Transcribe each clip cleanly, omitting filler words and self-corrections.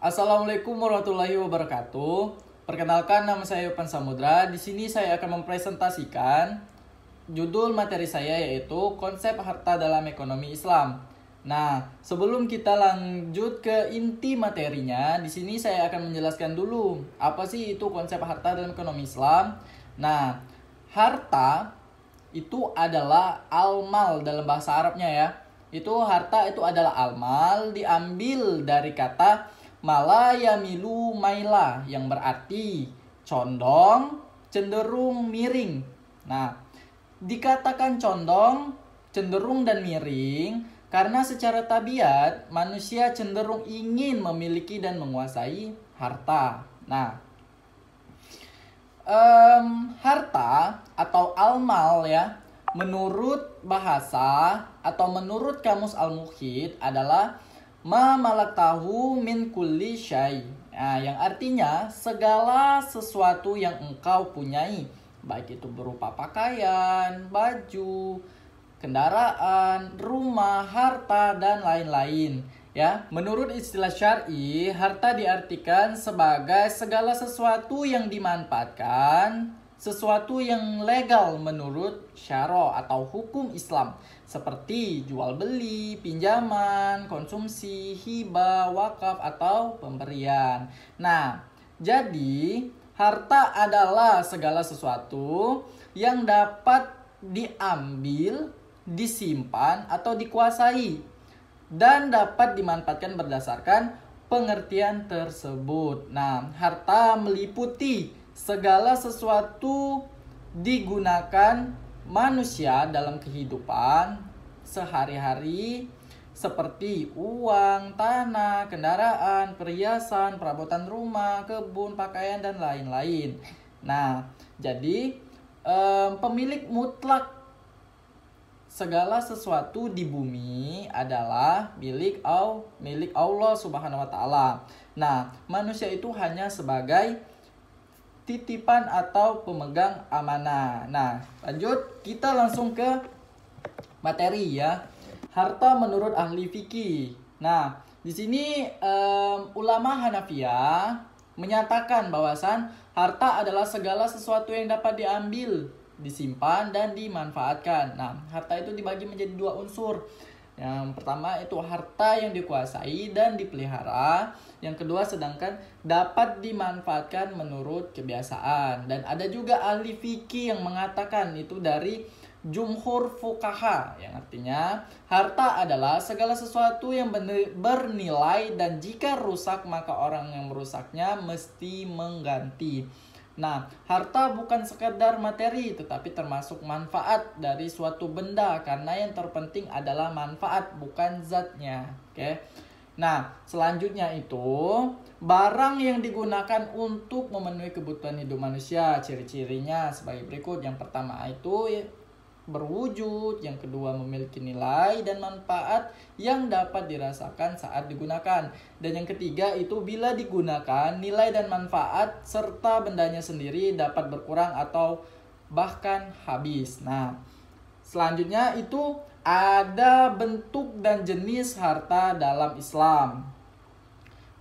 Assalamualaikum warahmatullahi wabarakatuh. Perkenalkan, nama saya Yopan Samudra. Di sini saya akan mempresentasikan judul materi saya, yaitu konsep harta dalam ekonomi Islam. Nah, sebelum kita lanjut ke inti materinya, di sini saya akan menjelaskan dulu apa sih itu konsep harta dalam ekonomi Islam. Nah, harta itu adalah al-mal dalam bahasa Arabnya ya. Harta itu adalah al-mal, diambil dari kata mala yamilu maila yang berarti condong, cenderung, miring. Nah, dikatakan condong, cenderung, dan miring karena secara tabiat manusia cenderung ingin memiliki dan menguasai harta. Nah, harta atau al-mal ya, menurut bahasa atau menurut Kamus Al-Muhit adalah ma malaktahu min kulli syai. Nah, yang artinya segala sesuatu yang engkau punyai, baik itu berupa pakaian, baju, kendaraan, rumah, harta, dan lain-lain. Ya, menurut istilah syar'i, harta diartikan sebagai segala sesuatu yang dimanfaatkan, sesuatu yang legal menurut syara atau hukum Islam, seperti jual beli, pinjaman, konsumsi, hibah, wakaf, atau pemberian. Nah, jadi harta adalah segala sesuatu yang dapat diambil, disimpan, atau dikuasai dan dapat dimanfaatkan berdasarkan pengertian tersebut. Nah, harta meliputi segala sesuatu digunakan manusia dalam kehidupan sehari-hari, seperti uang, tanah, kendaraan, perhiasan, perabotan rumah, kebun, pakaian, dan lain-lain. Nah, jadi pemilik mutlak segala sesuatu di bumi adalah milik Allah Subhanahu wa taala. Nah, manusia itu hanya sebagai titipan atau pemegang amanah. Nah, lanjut kita langsung ke materi ya. Harta menurut ahli fikih. Nah, di sini ulama Hanafiyah menyatakan bahwasan harta adalah segala sesuatu yang dapat diambil, disimpan, dan dimanfaatkan. Nah, harta itu dibagi menjadi dua unsur. Yang pertama itu harta yang dikuasai dan dipelihara. Yang kedua sedangkan dapat dimanfaatkan menurut kebiasaan. Dan ada juga ahli fikih yang mengatakan itu dari jumhur fuqaha, yang artinya harta adalah segala sesuatu yang bernilai dan jika rusak maka orang yang merusaknya mesti mengganti. Nah, harta bukan sekedar materi tetapi termasuk manfaat dari suatu benda karena yang terpenting adalah manfaat bukan zatnya. Oke. Nah, selanjutnya itu barang yang digunakan untuk memenuhi kebutuhan hidup manusia. Ciri-cirinya sebagai berikut. Yang pertama itu berwujud, yang kedua memiliki nilai dan manfaat yang dapat dirasakan saat digunakan, dan yang ketiga itu bila digunakan nilai dan manfaat serta bendanya sendiri dapat berkurang atau bahkan habis. Nah, selanjutnya itu ada bentuk dan jenis harta dalam Islam.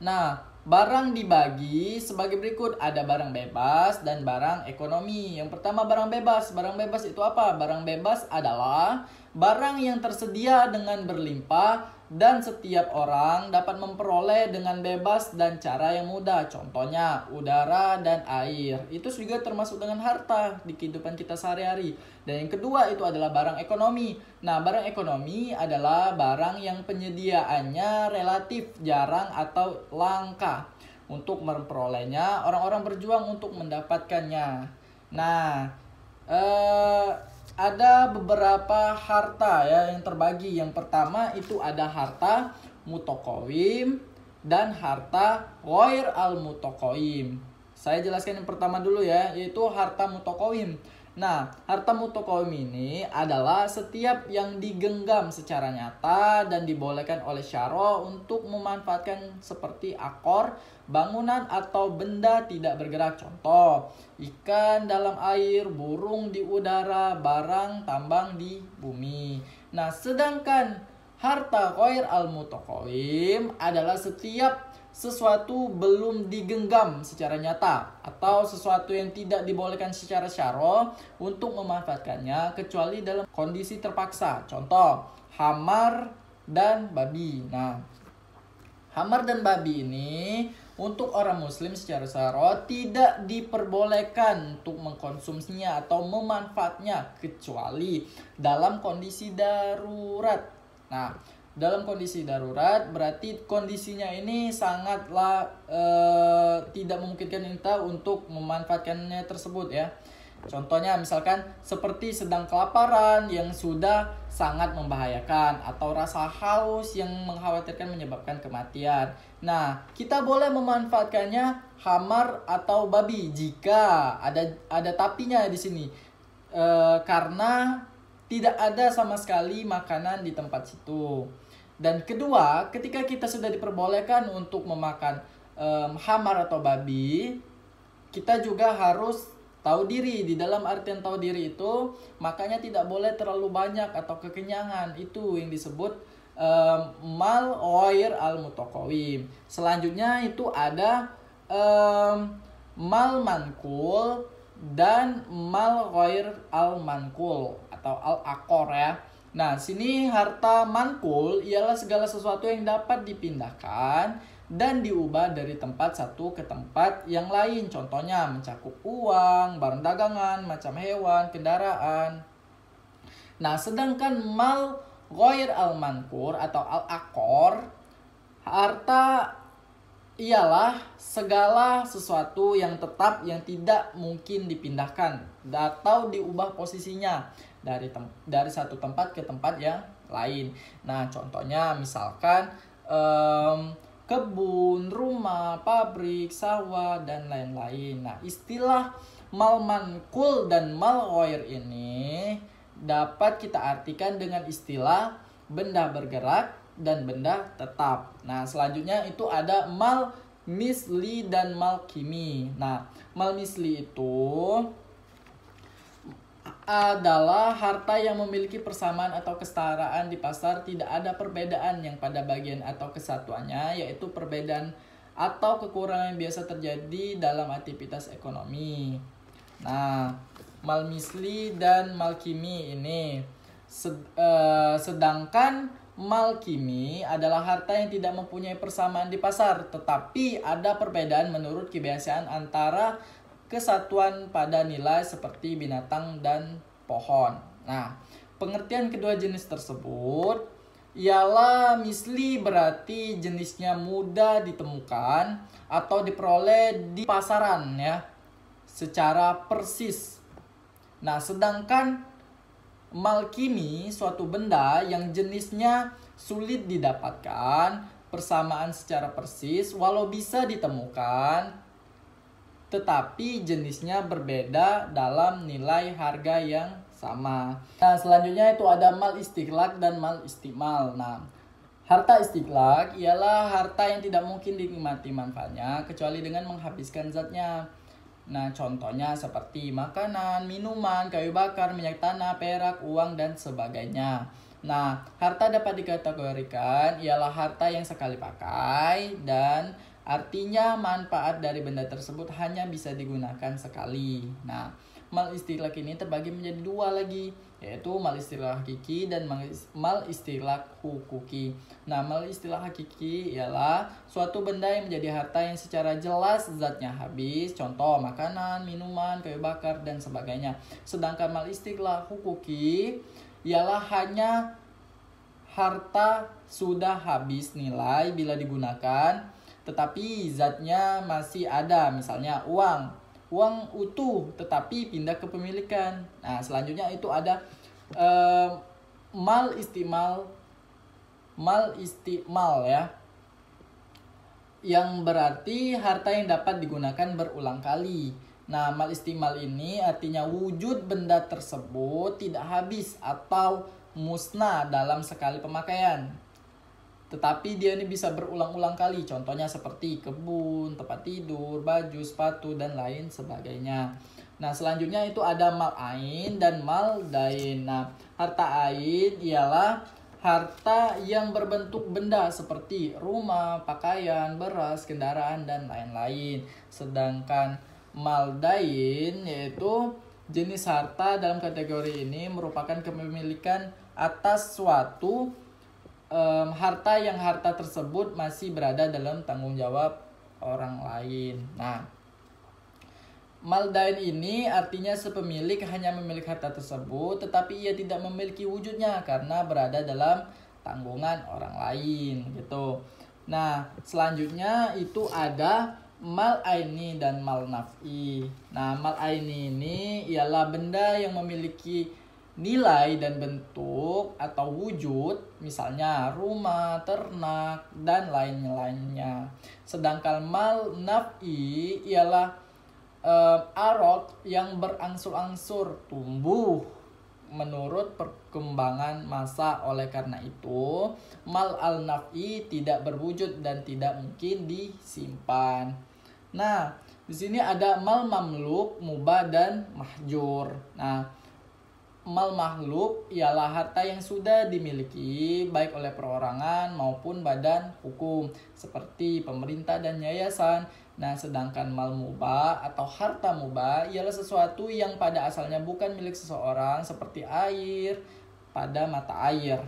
Nah, barang dibagi sebagai berikut. Ada barang bebas dan barang ekonomi. Yang pertama barang bebas. Barang bebas itu apa? Barang bebas adalah barang yang tersedia dengan berlimpah dan setiap orang dapat memperoleh dengan bebas dan cara yang mudah. Contohnya udara dan air. Itu juga termasuk dengan harta di kehidupan kita sehari-hari. Dan yang kedua itu adalah barang ekonomi. Nah, barang ekonomi adalah barang yang penyediaannya relatif jarang atau langka. Untuk memperolehnya, orang-orang berjuang untuk mendapatkannya. Nah, ada beberapa harta ya yang terbagi. Yang pertama itu ada harta mutaqawim dan harta ghair al-mutaqawim. Saya jelaskan yang pertama dulu ya, yaitu harta mutaqawim. Nah, harta mutaqawim ini adalah setiap yang digenggam secara nyata dan dibolehkan oleh syara untuk memanfaatkan seperti akor, bangunan, atau benda tidak bergerak. Contoh, ikan dalam air, burung di udara, barang tambang di bumi. Nah, sedangkan harta ghair al-mutaqawim adalah setiap sesuatu belum digenggam secara nyata atau sesuatu yang tidak dibolehkan secara syar'ah untuk memanfaatkannya kecuali dalam kondisi terpaksa. Contoh, hamar dan babi. Nah, hamar dan babi ini untuk orang muslim secara syar'ah tidak diperbolehkan untuk mengkonsumsinya atau memanfaatnya kecuali dalam kondisi darurat. Nah, dalam kondisi darurat berarti kondisinya ini sangatlah tidak memungkinkan kita untuk memanfaatkannya tersebut ya. Contohnya misalkan seperti sedang kelaparan yang sudah sangat membahayakan atau rasa haus yang mengkhawatirkan menyebabkan kematian. Nah, kita boleh memanfaatkannya hamar atau babi jika ada tapinya di sini. Karena tidak ada sama sekali makanan di tempat situ. Dan kedua, ketika kita sudah diperbolehkan untuk memakan hamar atau babi, kita juga harus tahu diri. Di dalam artian tahu diri itu, makanya tidak boleh terlalu banyak atau kekenyangan. Itu yang disebut mal ghair al-mutaqawim. Selanjutnya itu ada mal mankul dan mal ghair al-mankul atau al-aqor ya. Nah, sini harta mankul ialah segala sesuatu yang dapat dipindahkan dan diubah dari tempat satu ke tempat yang lain. Contohnya mencakup uang, barang dagangan, macam hewan, kendaraan. Nah, sedangkan mal ghair al-mankur atau al-aqor, harta ialah segala sesuatu yang tetap yang tidak mungkin dipindahkan atau diubah posisinya dari satu tempat ke tempat yang lain. Nah, contohnya misalkan kebun, rumah, pabrik, sawah, dan lain-lain. Nah, istilah mal mankul dan mal ghair ini dapat kita artikan dengan istilah benda bergerak dan benda tetap. Nah, selanjutnya itu ada mal misli dan mal kimi. Nah, mal misli itu adalah harta yang memiliki persamaan atau kesetaraan di pasar, tidak ada perbedaan yang pada bagian atau kesatuannya, yaitu perbedaan atau kekurangan yang biasa terjadi dalam aktivitas ekonomi. Nah, mal misli dan mal kimi ini sedangkan mal kimi adalah harta yang tidak mempunyai persamaan di pasar, tetapi ada perbedaan menurut kebiasaan antara kesatuan pada nilai seperti binatang dan pohon. Nah, pengertian kedua jenis tersebut ialah misli berarti jenisnya mudah ditemukan atau diperoleh di pasaran ya secara persis. Nah, sedangkan mal kimi suatu benda yang jenisnya sulit didapatkan persamaan secara persis walau bisa ditemukan, tetapi jenisnya berbeda dalam nilai harga yang sama. Nah, selanjutnya itu ada mal istiqlaq dan mal istimal. Nah, harta istiqlaq ialah harta yang tidak mungkin dinikmati manfaatnya kecuali dengan menghabiskan zatnya. Nah, contohnya seperti makanan, minuman, kayu bakar, minyak tanah, perak, uang, dan sebagainya. Nah, harta dapat dikategorikan ialah harta yang sekali pakai dan artinya manfaat dari benda tersebut hanya bisa digunakan sekali. Nah, mal istiqlaq ini terbagi menjadi dua lagi, yaitu mal istiqlaq hakiki dan mal istiqlaq hukuki. Nah, mal istiqlaq hakiki ialah suatu benda yang menjadi harta yang secara jelas zatnya habis, contoh makanan, minuman, kayu bakar, dan sebagainya. Sedangkan mal istiqlaq hukuki ialah hanya harta sudah habis nilai bila digunakan, tetapi zatnya masih ada, misalnya uang utuh tetapi pindah kepemilikan. Nah, selanjutnya itu ada mal istimal ya, yang berarti harta yang dapat digunakan berulang kali. Nah, mal istimal ini artinya wujud benda tersebut tidak habis atau musnah dalam sekali pemakaian, tetapi dia ini bisa berulang-ulang kali. Contohnya seperti kebun, tempat tidur, baju, sepatu, dan lain sebagainya. Nah, selanjutnya itu ada mal ain dan mal dain. Nah, harta ain ialah harta yang berbentuk benda seperti rumah, pakaian, beras, kendaraan, dan lain-lain. Sedangkan mal dain yaitu jenis harta dalam kategori ini merupakan kepemilikan atas suatu harta yang harta tersebut masih berada dalam tanggung jawab orang lain. Nah, mal dain ini artinya sepemilik hanya memiliki harta tersebut tetapi ia tidak memiliki wujudnya karena berada dalam tanggungan orang lain gitu. Nah, selanjutnya itu ada mal aini dan mal naf'i. Nah, mal aini ini ialah benda yang memiliki nilai dan bentuk atau wujud, misalnya rumah, ternak, dan lain-lainnya. Sedangkan mal naf'i ialah arok yang berangsur-angsur tumbuh menurut perkembangan masa. Oleh karena itu, mal al-naf'i tidak berwujud dan tidak mungkin disimpan. Nah, di sini ada mal mamluk, mubah, dan mahjur. Nah, mal makhluk ialah harta yang sudah dimiliki baik oleh perorangan maupun badan hukum seperti pemerintah dan yayasan. Nah, sedangkan mal mubah atau harta mubah ialah sesuatu yang pada asalnya bukan milik seseorang seperti air pada mata air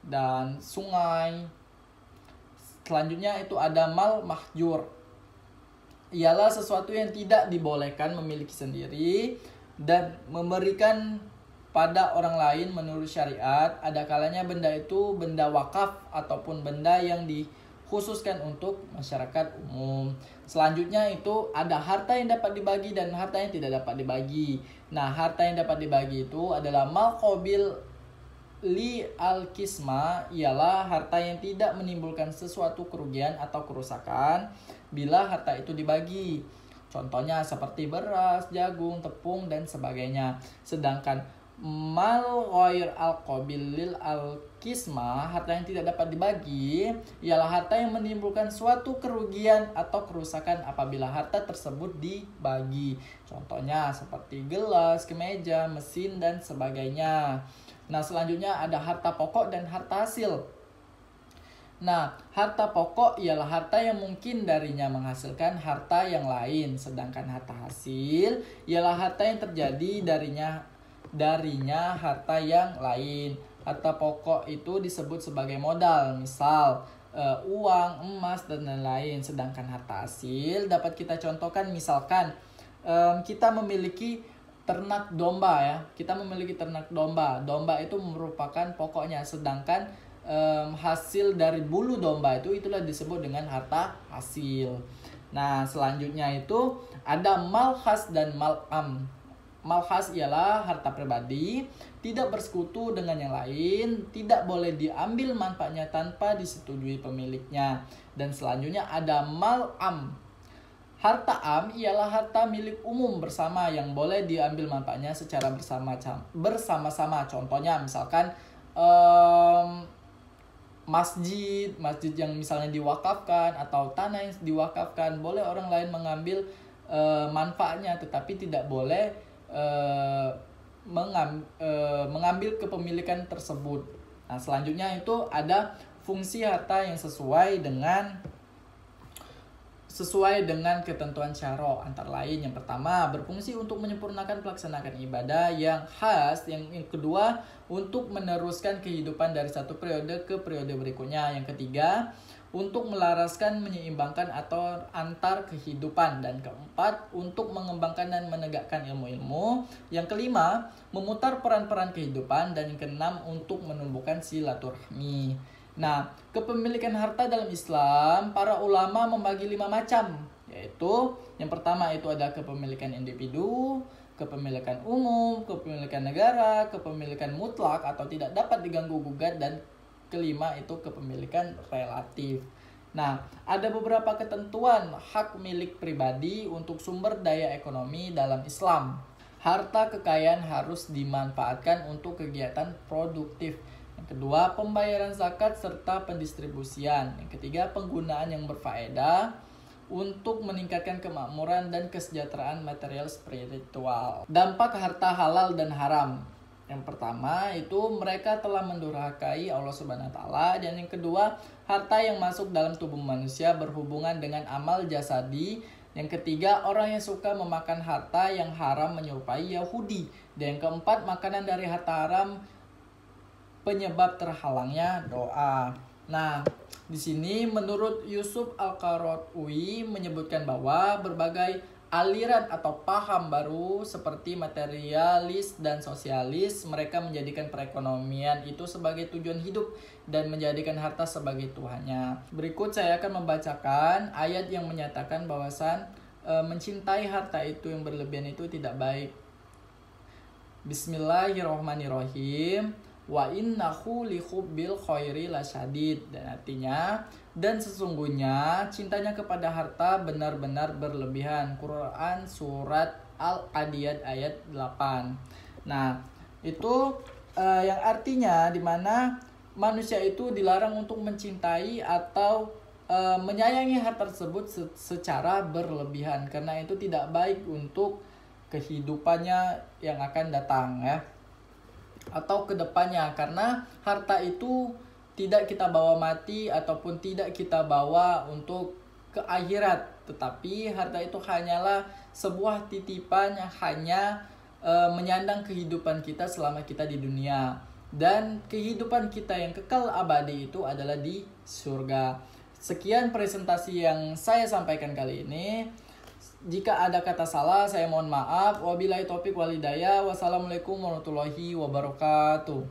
dan sungai. Selanjutnya itu ada mal mahjur. Ialah sesuatu yang tidak dibolehkan memiliki sendiri dan memberikan pada orang lain menurut syariat. Ada kalanya benda itu benda wakaf ataupun benda yang dikhususkan untuk masyarakat umum. Selanjutnya itu ada harta yang dapat dibagi dan harta yang tidak dapat dibagi. Nah, harta yang dapat dibagi itu adalah mal qabil li al-kisma, ialah harta yang tidak menimbulkan sesuatu kerugian atau kerusakan bila harta itu dibagi. Contohnya seperti beras, jagung, tepung, dan sebagainya. Sedangkan mal ghair al-qabil lil al-kisma, harta yang tidak dapat dibagi, ialah harta yang menimbulkan suatu kerugian atau kerusakan apabila harta tersebut dibagi. Contohnya seperti gelas, kemeja, mesin, dan sebagainya. Nah, selanjutnya ada harta pokok dan harta hasil. Nah, harta pokok ialah harta yang mungkin darinya menghasilkan harta yang lain. Sedangkan harta hasil ialah harta yang terjadi darinya harta yang lain. Harta pokok itu disebut sebagai modal, misal uang, emas, dan lain-lain. Sedangkan harta hasil dapat kita contohkan misalkan kita memiliki ternak domba ya. Kita memiliki ternak domba. Domba itu merupakan pokoknya, sedangkan hasil dari bulu domba itulah disebut dengan harta hasil. Nah, selanjutnya itu ada mal khas dan mal am. Mal khas ialah harta pribadi, tidak bersekutu dengan yang lain, tidak boleh diambil manfaatnya tanpa disetujui pemiliknya. Dan selanjutnya ada mal am. Harta am ialah harta milik umum bersama yang boleh diambil manfaatnya secara bersama-sama. Contohnya misalkan masjid yang misalnya diwakafkan atau tanah yang diwakafkan, boleh orang lain mengambil manfaatnya tetapi tidak boleh mengambil kepemilikan tersebut. Nah, selanjutnya itu ada fungsi harta yang sesuai dengan ketentuan syara'. Antara lain yang pertama berfungsi untuk menyempurnakan pelaksanaan ibadah yang khas, yang kedua untuk meneruskan kehidupan dari satu periode ke periode berikutnya, yang ketiga untuk melaraskan, menyeimbangkan atau antar kehidupan, dan keempat untuk mengembangkan dan menegakkan ilmu-ilmu, yang kelima memutar peran-peran kehidupan, dan yang keenam untuk menumbuhkan silaturahmi. Nah, kepemilikan harta dalam Islam, para ulama membagi 5 macam, yaitu yang pertama itu ada kepemilikan individu, kepemilikan umum, kepemilikan negara, kepemilikan mutlak atau tidak dapat diganggu gugat, dan kelima itu kepemilikan relatif. Nah, ada beberapa ketentuan hak milik pribadi untuk sumber daya ekonomi dalam Islam. Harta kekayaan harus dimanfaatkan untuk kegiatan produktif. Yang kedua, pembayaran zakat serta pendistribusian. Yang ketiga, penggunaan yang berfaedah untuk meningkatkan kemakmuran dan kesejahteraan material spiritual. Dampak harta halal dan haram. Yang pertama itu mereka telah mendurhakai Allah Subhanahu wa taala, dan yang kedua, harta yang masuk dalam tubuh manusia berhubungan dengan amal jasadi. Yang ketiga, orang yang suka memakan harta yang haram menyerupai Yahudi. Dan yang keempat, makanan dari harta haram penyebab terhalangnya doa. Nah, di sini menurut Yusuf Al-Qaradawi menyebutkan bahwa berbagai aliran atau paham baru seperti materialis dan sosialis, mereka menjadikan perekonomian itu sebagai tujuan hidup dan menjadikan harta sebagai tuhannya. Berikut saya akan membacakan ayat yang menyatakan bahwasan mencintai harta itu yang berlebihan itu tidak baik. Bismillahirrahmanirrahim. Wa innahu lihubbil khairi lasyadid. Dan artinya, dan sesungguhnya cintanya kepada harta benar-benar berlebihan. Quran surat Al-Adiyat ayat 8. Nah, itu yang artinya dimana manusia itu dilarang untuk mencintai atau menyayangi harta tersebut secara berlebihan, karena itu tidak baik untuk kehidupannya yang akan datang ya, atau kedepannya, karena harta itu tidak kita bawa mati ataupun tidak kita bawa untuk ke akhirat, tetapi harta itu hanyalah sebuah titipan yang hanya menyandang kehidupan kita selama kita di dunia, dan kehidupan kita yang kekal abadi itu adalah di surga. Sekian presentasi yang saya sampaikan kali ini. Jika ada kata salah, saya mohon maaf. Wabillahi taufiq wal hidayah. Wassalamualaikum warahmatullahi wabarakatuh.